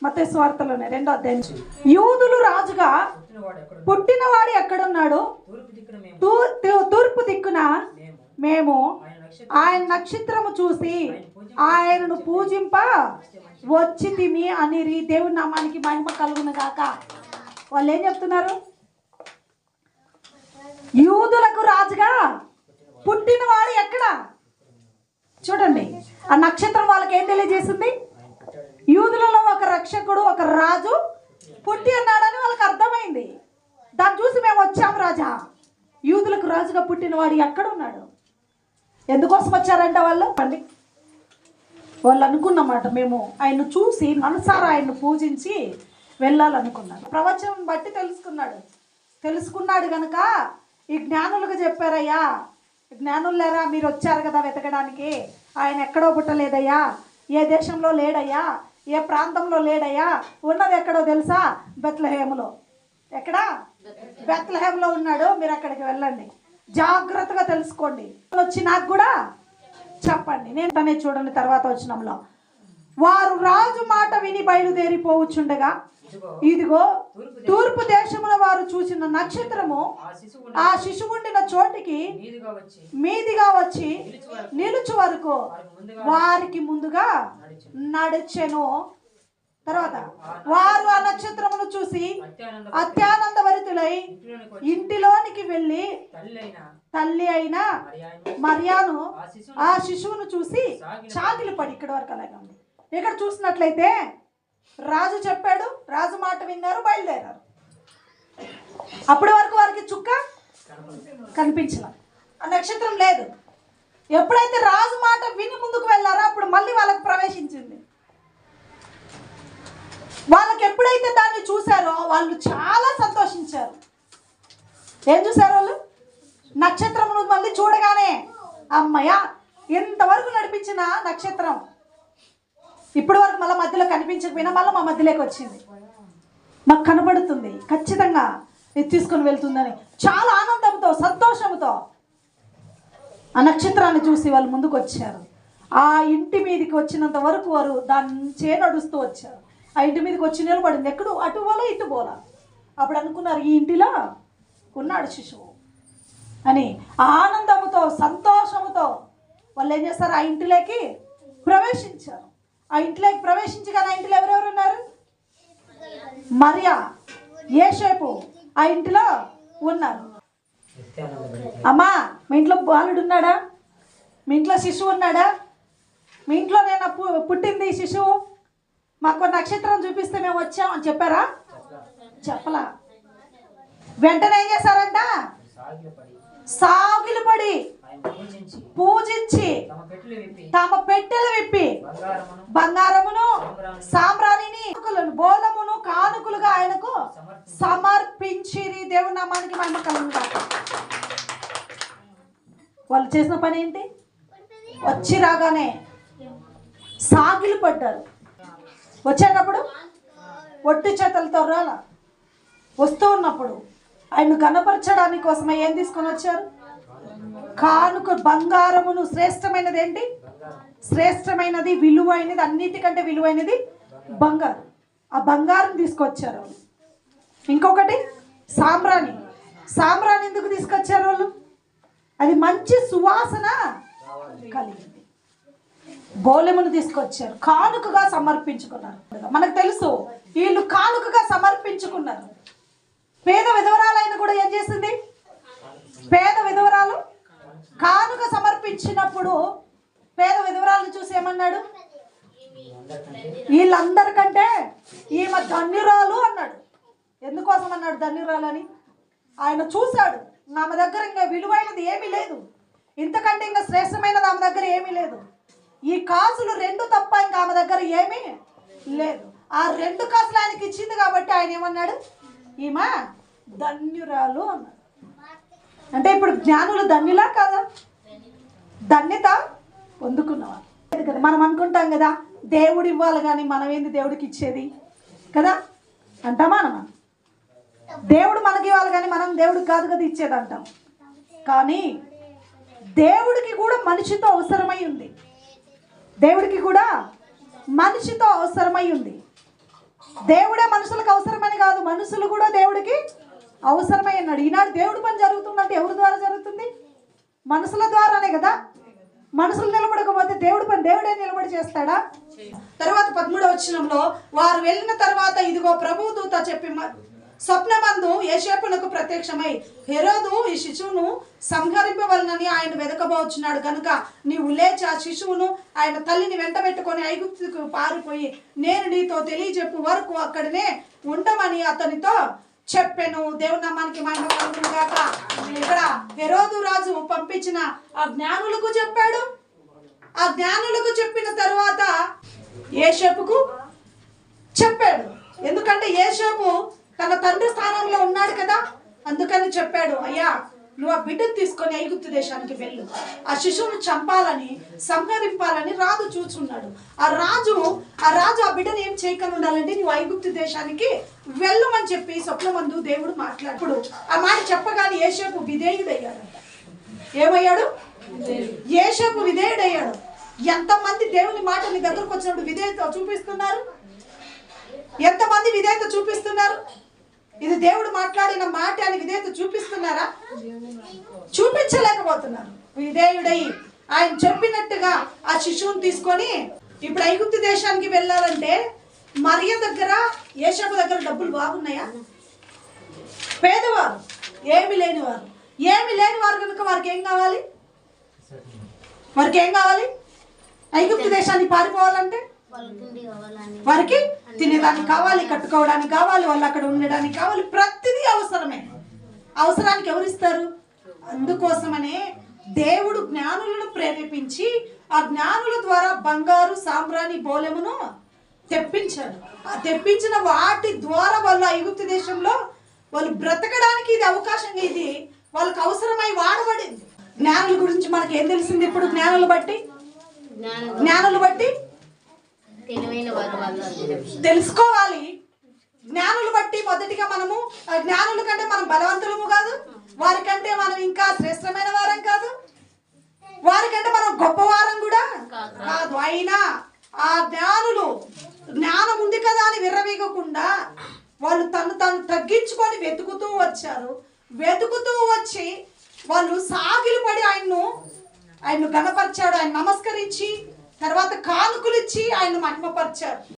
మత్తయి సువార్తలోనే 2వ అధ్యాయం. యూదులు రాజుగా పుట్టినవాడు ఎక్కడున్నాడు? తూర్పు దిక్కున మేము ఆయన నక్షత్రము చూసి ఆయనను పూజింప వచ్చితిమి అని దేవుని నామానికి మహిమ కలుగును గాక. వాళ్ళు ఏం చెప్తున్నారు? యూదులకు రాజుగా పుట్టినవాడు ఎక్కడ? చూడండి, ఆ నక్షత్రం వాళ్ళకి ఏం తెలియజేసింది? యూదులలో ఒక రక్షకుడు, ఒక రాజు పుట్టి అన్నాడని వాళ్ళకి అర్థమైంది. దాన్ని చూసి మేము వచ్చాము రాజా. యూదులకు రాజుగా పుట్టినవాడు ఎక్కడ ఉన్నాడు? ఎందుకోసం వచ్చారంట వాళ్ళు? వాళ్ళు అనుకున్నమాట, మేము ఆయన చూసి మనసారా ఆయన్ను పూజించి వెళ్ళాలనుకున్నారు. ప్రవచనం బట్టి తెలుసుకున్నాడు కనుక ఈ జ్ఞానులకు చెప్పారయ్యా, జ్ఞానులేరా మీరు వచ్చారు కదా వెతకడానికి, ఆయన ఎక్కడో పుట్టలేదయ్యా, ఏ దేశంలో లేడయ్యా, ఏ ప్రాంతంలో లేడయ్యా, ఉన్నది ఎక్కడో తెలుసా? బెత్లెహేములో. ఎక్కడ? బెత్లెహేములో ఉన్నాడు. మీరు అక్కడికి వెళ్ళండి, జాగ్రత్తగా తెలుసుకోండి, వచ్చి నాకు కూడా చెప్పండి. నేను చూడండి తర్వాత వచనంలో, వారు రాజు మాట విని బయలుదేరిపోవచ్చుండగా ఇదిగో తూర్పు దేశమున వారు చూసిన నక్షత్రము ఆ శిశువుండిన చోటికి మీదిగా వచ్చి నిలుచు వరకు వారికి ముందుగా నడిచెను. తర్వాత వారు ఆ నక్షత్రమును చూసి అత్యానందభరితులై ఇంటిలోనికి వెళ్ళి తల్లి అయిన మరియాను ఆ శిశువును చూసి చాకిలి పడి. ఇక్కడ వరకు అలాగే ఉంది. ఇక్కడ చూసినట్లయితే రాజు చెప్పాడు, రాజు మాట విన్నారు, బయలుదేరారు. అప్పటి వరకు వారికి చుక్క కనిపించలే, ఆ నక్షత్రం లేదు. ఎప్పుడైతే రాజు మాట విని ముందుకు వెళ్ళారో అప్పుడు మళ్ళీ వాళ్ళకు ప్రవేశించింది. వాళ్ళకి ఎప్పుడైతే దాన్ని చూశారో వాళ్ళు చాలా సంతోషించారు. ఏం చూశారు వాళ్ళు? నక్షత్రమును మళ్ళీ చూడగానే అమ్మయ్య, ఇంతవరకు నడిపించిన నక్షత్రం ఇప్పటి వరకు మళ్ళీ మధ్యలో కనిపించకపోయినా మళ్ళీ మా మధ్యలోకి వచ్చింది, మాకు కనబడుతుంది, ఖచ్చితంగా ఇది తీసుకొని వెళ్తుందని చాలా ఆనందంతో సంతోషంతో ఆ నక్షత్రాన్ని చూసి వాళ్ళు ముందుకు వచ్చారు. ఆ ఇంటి మీదకి వచ్చినంత వరకు వారు దాని నడుస్తూ వచ్చారు. ఆ ఇంటి మీదకి వచ్చి నిలబడింది. ఎక్కడో అటు పోలా ఇటు పోలా. అప్పుడు అనుకున్నారు ఈ ఇంటిలో ఉన్నాడు శిశువు అని. ఆనందంతో సంతోషంతో వాళ్ళు ఏం చేస్తారు? ఆ ఇంటిలోకి ప్రవేశించారు. ఆ ఇంట్లోకి ప్రవేశించగానే ఆ ఇంట్లో ఎవరెవరు ఉన్నారు? మరియా, యేసేపు ఆ ఇంటిలో ఉన్నారు. అమ్మా, మీ ఇంట్లో బాలుడు ఉన్నాడా? మీ ఇంట్లో శిశువు ఉన్నాడా? మీ ఇంట్లో నేను పుట్టింది శిశువు, మాకు నక్షత్రం చూపిస్తే మేము వచ్చాం అని చెప్పారా? చెప్పలా. వెంటనే ఏం చేశారంట? సాగిలపడి పూజించి తమ పెట్టెలు విప్పి బంగారమును సాంబ్రాణిని బోలమును కానుకలుగా ఆయనకు సమర్పించిరి. దేవుని నామానికి మహిమ కలుగును గాక. వాళ్ళు చేసిన పని ఏంటి? వచ్చి రాగానే సాగిలు పడ్డారు. వచ్చేటప్పుడు ఒట్టి చేతులతో రాలా. వస్తూ ఉన్నప్పుడు ఆయన గణపరచడానికి కోసమే ఏం తీసుకొని వచ్చారు? కానుక, బంగారమును. శ్రేష్టమైనది ఏంటి? శ్రేష్టమైనది, విలువైనది, అన్నిటికంటే విలువైనది బంగారం. ఆ బంగారం తీసుకొచ్చారు. ఇంకొకటి సాంబ్రాణి. సాంబ్రాణి ఎందుకు తీసుకొచ్చారు వాళ్ళు? అది మంచి సువాసన కలిగింది. బోలెమును తీసుకొచ్చారు, కానుకగా సమర్పించుకున్నారు. మనకు తెలుసు వీళ్ళు కానుకగా సమర్పించుకున్నారు. పేద విధవరాలైన కూడా ఏం చేసింది? పేద విధవరాలు కానుక సమర్పించినప్పుడు పేద విధవరాలను చూసి ఏమన్నాడు? వీళ్ళందరికంటే ఈమె ధన్యురాలు అన్నాడు. ఎందుకోసం అన్నాడు ధన్యురాలు అని? ఆయన చూశాడు, ఆమె దగ్గర ఇంకా విలువైనది ఏమీ లేదు, ఇంతకంటే ఇంకా శ్రేష్టమైనది ఆమె దగ్గర ఏమీ లేదు. ఈ కాసులు 2 తప్ప ఇంకా ఆమె దగ్గర ఏమీ లేదు. ఆ 2 కాసులు ఆయనకి ఇచ్చింది కాబట్టి ఆయన ఏమన్నాడు? ఈమె ధన్యురాలు అన్నాడు. అంటే ఇప్పుడు జ్ఞానులు ధన్యులా కాదా? ధన్యత పొందుకున్నవారు కదా. మనం అనుకుంటాం కదా దేవుడు ఇవ్వాలి కానీ మనం ఏంది దేవుడికి ఇచ్చేది కదా అంటామా? దేవుడు మనకి ఇవ్వాలి కానీ మనం దేవుడికి కాదు కదా ఇచ్చేది అంటాం. కానీ దేవుడికి కూడా మనిషితో అవసరమై ఉంది. దేవుడికి కూడా మనిషితో అవసరమై ఉంది. దేవుడే మనుషులకు అవసరమని కాదు, మనుషులు కూడా దేవుడికి అవసరమై ఉన్నాడు. ఈనాడు దేవుడి పని జరుగుతుందంటే ఎవరి ద్వారా జరుగుతుంది? మనుషుల ద్వారానే కదా. మనుషులు నిలబడకపోతే దేవుడి పని దేవుడే నిలబడి చేస్తాడా? తర్వాత 13వ వచనంలో, వారు వెళ్ళిన తర్వాత ఇదిగో ప్రభువు దూత చెప్పి స్వప్నమందు యోసేపునకు ప్రత్యక్షమై, హెరోదు ఈ శిశువును సంహరింపవలనని ఆయన వెదకబోచున్నాడు కనుక నీవు లేచి ఆ శిశువును ఆయన తల్లిని వెంటబెట్టుకొని ఐగుప్తుకు పారిపోయి నేను నీతో తెలియజెప్పు వరకు అక్కడనే ఉండమని అతనితో చెప్పాను. దేవుని నామానికి మహిమ కలుగును గాక. ఇక్కడ హెరోదు రాజు పంపించిన ఆ జ్ఞానులకు చెప్పాడు. ఆ జ్ఞానులకు చెప్పిన తర్వాత యోసేపుకు చెప్పాడు. ఎందుకంటే యోసేపు తన తండ్రి స్థానంలో ఉన్నాడు కదా, అందుకని చెప్పాడు, అయ్యా నువ్వు ఆ బిడ్డను తీసుకొని ఐగుప్తు దేశానికి వెళ్ళు, ఆ శిశువును చంపాలని సంహరింపాలని రాజు చూచున్నాడు. ఆ రాజు ఆ బిడ్డను ఏం చేయకుండా ఉండాలంటే నువ్వు ఐగుప్తు దేశానికి వెళ్ళమని చెప్పి స్వప్నమందు దేవుడు మాట్లాడు. ఆ మాట చెప్పగానే యోసేపు విధేయుడయ్యాడు. ఏమయ్యాడు? యోసేపు విధేయుడయ్యాడు. ఎంతమంది దేవుని మాట నీ దగ్గరకు వచ్చినప్పుడు విధేయత చూపిస్తున్నారు? ఎంతమంది విధేయత చూపిస్తున్నారు? ఇది దేవుడు మాట్లాడిన మాట అని విధేయత చూపిస్తున్నారా? చూపించలేకపోతున్నారు. విధేయుడై ఆయన చెప్పినట్టుగా ఆ శిశువుని తీసుకొని ఇప్పుడు ఐగుప్తు దేశానికి వెళ్ళాలంటే మరియ దగ్గర యోసేపు దగ్గర డబ్బులు బాగున్నాయా? పేదవారు, ఏమి లేనివారు కనుక వారికి ఏం కావాలి? ఐగుప్తు దేశానికి పారిపోవాలంటే వారికి తినేదానికి కావాలి, కట్టుకోవడానికి కావాలి, వాళ్ళు అక్కడ ఉండడానికి కావాలి, ప్రతిదీ అవసరమే. అవసరానికి ఎవరిస్తారు? అందుకోసమనే దేవుడు జ్ఞానులను ప్రేరేపించి ఆ జ్ఞానుల ద్వారా బంగారు సాంబ్రాణి బోలెమును తెప్పించాడు. ఆ తెప్పించిన వాటి ద్వారా వాళ్ళు ఐగుప్తు దేశంలో వాళ్ళు బ్రతకడానికి ఇది అవకాశంగా, ఇది వాళ్ళకి అవసరమై వాడబడింది. జ్ఞానుల గురించి మనకి ఏం తెలిసింది? ఇప్పుడు జ్ఞానులు బట్టి తెలుసుకోవాలి. జ్ఞానులు బట్టి మొదటిగా మనము జ్ఞానుల కంటే మనం బలవంతులము కాదు, వారికంటే మనం ఇంకా శ్రేష్టమైన వారం కాదు, వారికంటే మనం గొప్పవారం కూడా కాదు. అయినా ఆ జ్ఞానం ఉంది కదా అని విర్రవీగకుండా వాళ్ళు తను తగ్గించుకొని వెతుకుతూ వచ్చి వాళ్ళు సాగిలు పడి ఆయన్ను ఘనపరిచాడు. ఆయన నమస్కరించి తర్వాత కానుకలు ఇచ్చి ఆయన మహిమపరిచారు.